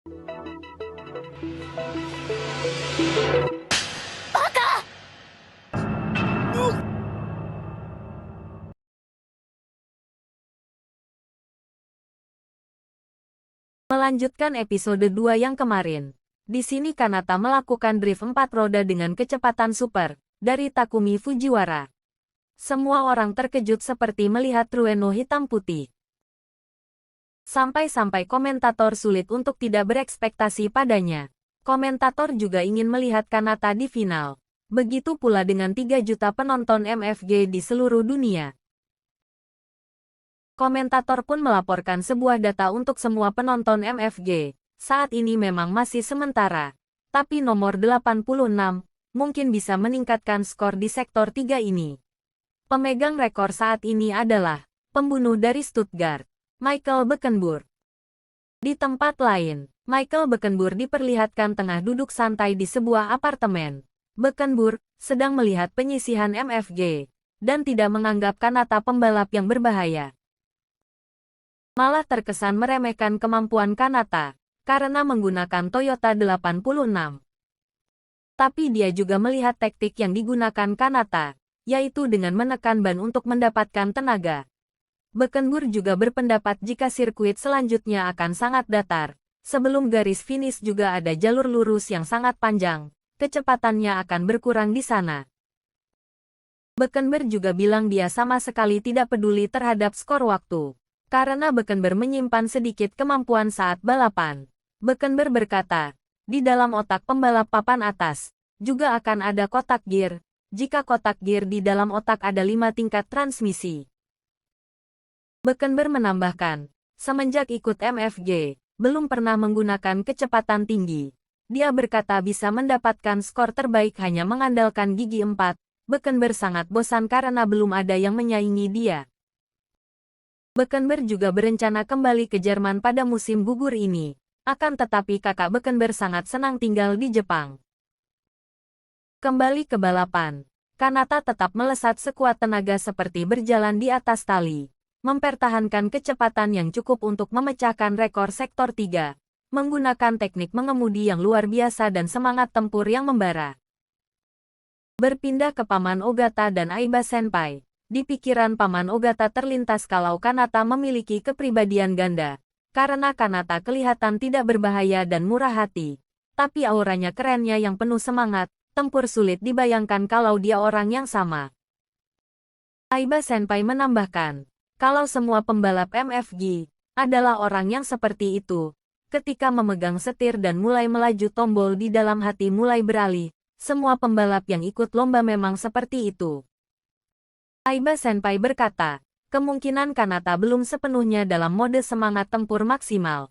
Melanjutkan episode 2 yang kemarin. Di sini Kanata melakukan drift 4 roda dengan kecepatan super, dari Takumi Fujiwara. Semua orang terkejut seperti melihat trueno hitam putih. Sampai-sampai komentator sulit untuk tidak berekspektasi padanya. Komentator juga ingin melihat Kanata di final. Begitu pula dengan 3 juta penonton MFG di seluruh dunia. Komentator pun melaporkan sebuah data untuk semua penonton MFG. Saat ini memang masih sementara. Tapi nomor 86 mungkin bisa meningkatkan skor di sektor 3 ini. Pemegang rekor saat ini adalah pembunuh dari Stuttgart, Michael Beckenbauer. Di tempat lain, Michael Beckenbauer diperlihatkan tengah duduk santai di sebuah apartemen. Beckenbauer sedang melihat penyisihan MFG dan tidak menganggap Kanata pembalap yang berbahaya. Malah terkesan meremehkan kemampuan Kanata karena menggunakan Toyota 86. Tapi dia juga melihat taktik yang digunakan Kanata, yaitu dengan menekan ban untuk mendapatkan tenaga. Beckenbauer juga berpendapat jika sirkuit selanjutnya akan sangat datar. Sebelum garis finish juga ada jalur lurus yang sangat panjang, kecepatannya akan berkurang di sana. Beckenbauer juga bilang dia sama sekali tidak peduli terhadap skor waktu. Karena Beckenbauer menyimpan sedikit kemampuan saat balapan. Beckenbauer berkata, di dalam otak pembalap papan atas, juga akan ada kotak gear. Jika kotak gear di dalam otak ada 5 tingkat transmisi. Beckenbauer menambahkan, semenjak ikut MFG, belum pernah menggunakan kecepatan tinggi. Dia berkata bisa mendapatkan skor terbaik hanya mengandalkan gigi 4. Beckenbauer sangat bosan karena belum ada yang menyaingi dia. Beckenbauer juga berencana kembali ke Jerman pada musim gugur ini. Akan tetapi kakak Beckenbauer sangat senang tinggal di Jepang. Kembali ke balapan. Kanata tetap melesat sekuat tenaga seperti berjalan di atas tali. Mempertahankan kecepatan yang cukup untuk memecahkan rekor sektor 3. Menggunakan teknik mengemudi yang luar biasa dan semangat tempur yang membara. Berpindah ke Paman Ogata dan Aiba Senpai. Di pikiran Paman Ogata terlintas kalau Kanata memiliki kepribadian ganda. Karena Kanata kelihatan tidak berbahaya dan murah hati. Tapi auranya kerennya yang penuh semangat, tempur sulit dibayangkan kalau dia orang yang sama. Aiba Senpai menambahkan, kalau semua pembalap MFG adalah orang yang seperti itu, ketika memegang setir dan mulai melaju tombol di dalam hati mulai beralih, semua pembalap yang ikut lomba memang seperti itu. Aiba Senpai berkata, kemungkinan Kanata belum sepenuhnya dalam mode semangat tempur maksimal.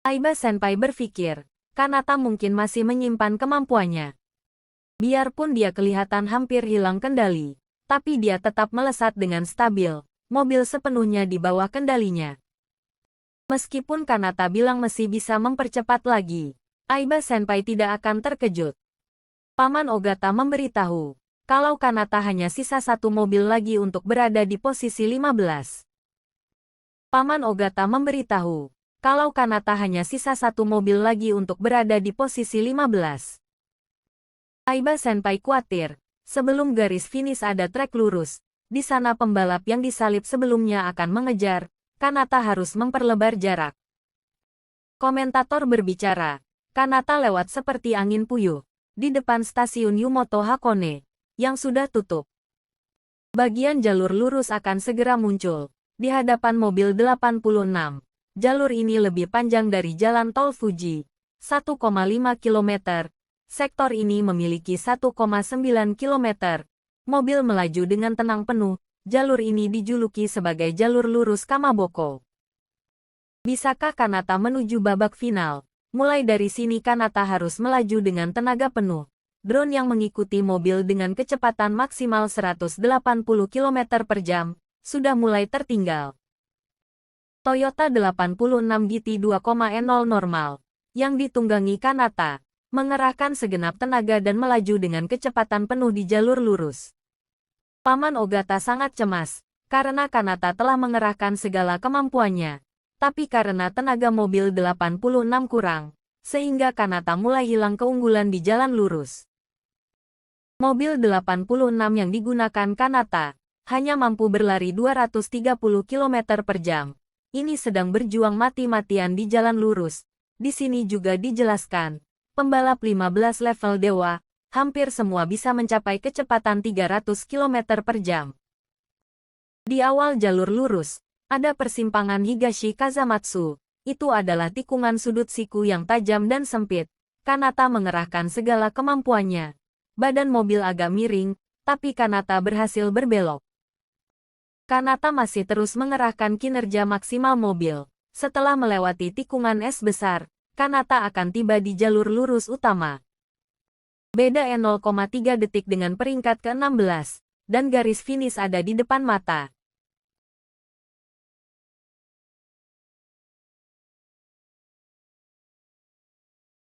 Aiba Senpai berpikir, Kanata mungkin masih menyimpan kemampuannya. Biarpun dia kelihatan hampir hilang kendali, tapi dia tetap melesat dengan stabil, mobil sepenuhnya di bawah kendalinya. Meskipun Kanata bilang masih bisa mempercepat lagi, Aiba Senpai tidak akan terkejut. Paman Ogata memberitahu, kalau Kanata hanya sisa 1 mobil lagi untuk berada di posisi 15. Paman Ogata memberitahu, kalau Kanata hanya sisa 1 mobil lagi untuk berada di posisi 15. Aiba Senpai khawatir, sebelum garis finish ada trek lurus, di sana pembalap yang disalip sebelumnya akan mengejar, Kanata harus memperlebar jarak. Komentator berbicara, Kanata lewat seperti angin puyuh, di depan stasiun Yumoto Hakone, yang sudah tutup. Bagian jalur lurus akan segera muncul, di hadapan mobil 86. Jalur ini lebih panjang dari jalan tol Fuji, 1,5 km. Sektor ini memiliki 1,9 km. Mobil melaju dengan tenang penuh, jalur ini dijuluki sebagai jalur lurus Kamaboko. Bisakah Kanata menuju babak final? Mulai dari sini Kanata harus melaju dengan tenaga penuh. Drone yang mengikuti mobil dengan kecepatan maksimal 180 km per jam, sudah mulai tertinggal. Toyota 86 GT 2,0 normal, yang ditunggangi Kanata, mengerahkan segenap tenaga dan melaju dengan kecepatan penuh di jalur lurus. Paman Ogata sangat cemas, karena Kanata telah mengerahkan segala kemampuannya. Tapi karena tenaga mobil 86 kurang, sehingga Kanata mulai hilang keunggulan di jalan lurus. Mobil 86 yang digunakan Kanata hanya mampu berlari 230 km per jam. Ini sedang berjuang mati-matian di jalan lurus. Di sini juga dijelaskan, pembalap 15 level dewa, hampir semua bisa mencapai kecepatan 300 km per jam. Di awal jalur lurus, ada persimpangan Higashi Kazamatsu. Itu adalah tikungan sudut siku yang tajam dan sempit. Kanata mengerahkan segala kemampuannya. Badan mobil agak miring, tapi Kanata berhasil berbelok. Kanata masih terus mengerahkan kinerja maksimal mobil. Setelah melewati tikungan es besar, Kanata akan tiba di jalur lurus utama. Beda 0,3 detik dengan peringkat ke-16, dan garis finish ada di depan mata.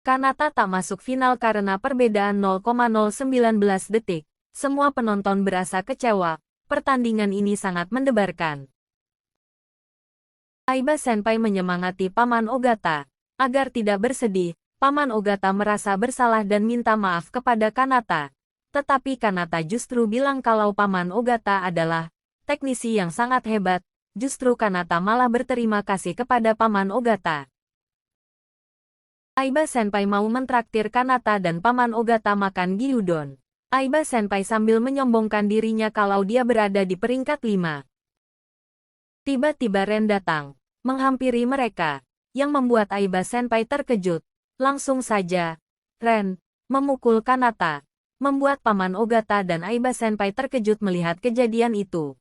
Kanata tak masuk final karena perbedaan 0,019 detik. Semua penonton berasa kecewa. Pertandingan ini sangat mendebarkan. Aiba Senpai menyemangati Paman Ogata. Agar tidak bersedih, Paman Ogata merasa bersalah dan minta maaf kepada Kanata. Tetapi Kanata justru bilang kalau Paman Ogata adalah teknisi yang sangat hebat. Justru Kanata malah berterima kasih kepada Paman Ogata. Aiba Senpai mau mentraktir Kanata dan Paman Ogata makan gyudon. Aiba Senpai sambil menyombongkan dirinya kalau dia berada di peringkat 5. Tiba-tiba Ren datang, menghampiri mereka, yang membuat Aiba Senpai terkejut. Langsung saja, Ren memukul Kanata, membuat Paman Ogata dan Aiba Senpai terkejut melihat kejadian itu.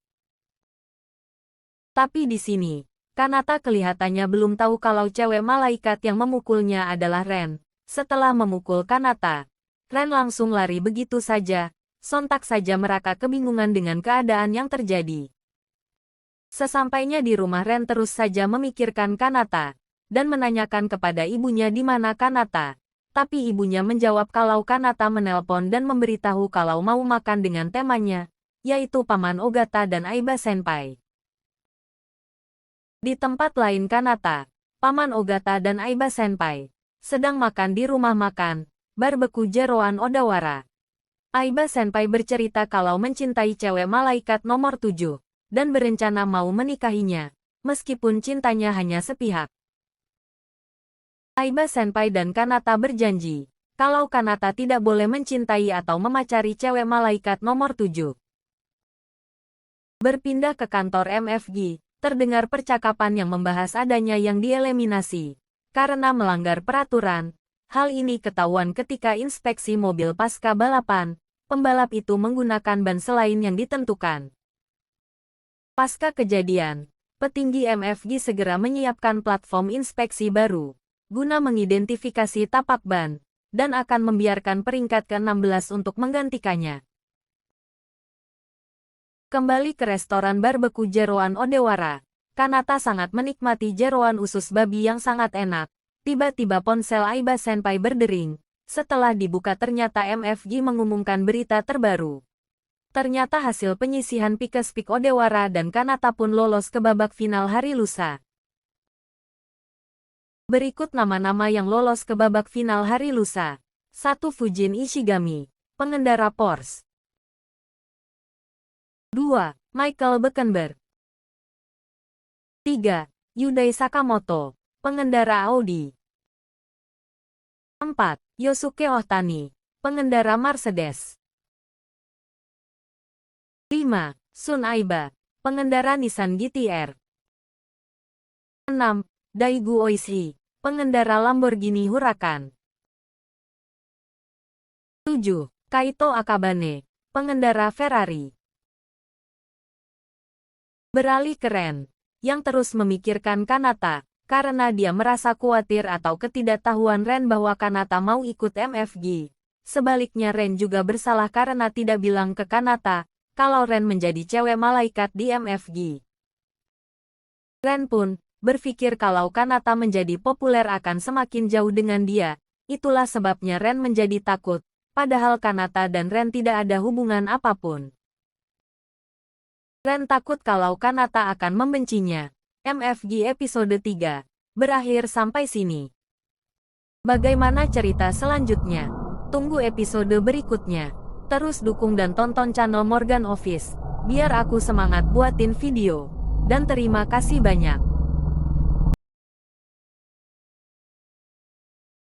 Tapi di sini, Kanata kelihatannya belum tahu kalau cewek malaikat yang memukulnya adalah Ren. Setelah memukul Kanata, Ren langsung lari begitu saja. Sontak saja mereka kebingungan dengan keadaan yang terjadi. Sesampainya di rumah Ren terus saja memikirkan Kanata, dan menanyakan kepada ibunya di mana Kanata. Tapi ibunya menjawab kalau Kanata menelpon dan memberitahu kalau mau makan dengan temannya, yaitu Paman Ogata dan Aiba Senpai. Di tempat lain Kanata, Paman Ogata dan Aiba Senpai sedang makan di rumah makan, Barbeku Jeroan Odawara. Aiba Senpai bercerita kalau mencintai cewek malaikat nomor 7, dan berencana mau menikahinya, meskipun cintanya hanya sepihak. Aiba Senpai dan Kanata berjanji, kalau Kanata tidak boleh mencintai atau memacari cewek malaikat nomor 7. Berpindah ke kantor MFG. Terdengar percakapan yang membahas adanya yang dieliminasi. Karena melanggar peraturan, hal ini ketahuan ketika inspeksi mobil pasca balapan, pembalap itu menggunakan ban selain yang ditentukan. Pasca kejadian, petinggi MFG segera menyiapkan platform inspeksi baru, guna mengidentifikasi tapak ban, dan akan membiarkan peringkat ke-16 untuk menggantikannya. Kembali ke restoran barbeku Jeroan Odawara, Kanata sangat menikmati jeroan usus babi yang sangat enak. Tiba-tiba ponsel Aiba Senpai berdering. Setelah dibuka ternyata MFG mengumumkan berita terbaru. Ternyata hasil penyisihan Pikes Peak Odawara dan Kanata pun lolos ke babak final hari lusa. Berikut nama-nama yang lolos ke babak final hari lusa. 1. Fujin Ishigami, pengendara Porsche. 2. Michael Beckenberg. 3. Yudai Sakamoto, pengendara Audi. 4. Yosuke Ohtani, pengendara Mercedes. 5. Sun Aiba, pengendara Nissan GT-R. 6. Daigo Oishi, pengendara Lamborghini Huracan. 7. Kaito Akabane, pengendara Ferrari. Beralih ke Ren, yang terus memikirkan Kanata, karena dia merasa khawatir atau ketidaktahuan Ren bahwa Kanata mau ikut MFG. Sebaliknya Ren juga bersalah karena tidak bilang ke Kanata, kalau Ren menjadi cewek malaikat di MFG. Ren pun berpikir kalau Kanata menjadi populer akan semakin jauh dengan dia, itulah sebabnya Ren menjadi takut, padahal Kanata dan Ren tidak ada hubungan apapun. Ren takut kalau Kanata akan membencinya. MFG episode 3 berakhir sampai sini. Bagaimana cerita selanjutnya? Tunggu episode berikutnya. Terus dukung dan tonton channel Morgan Office, biar aku semangat buatin video. Dan terima kasih banyak.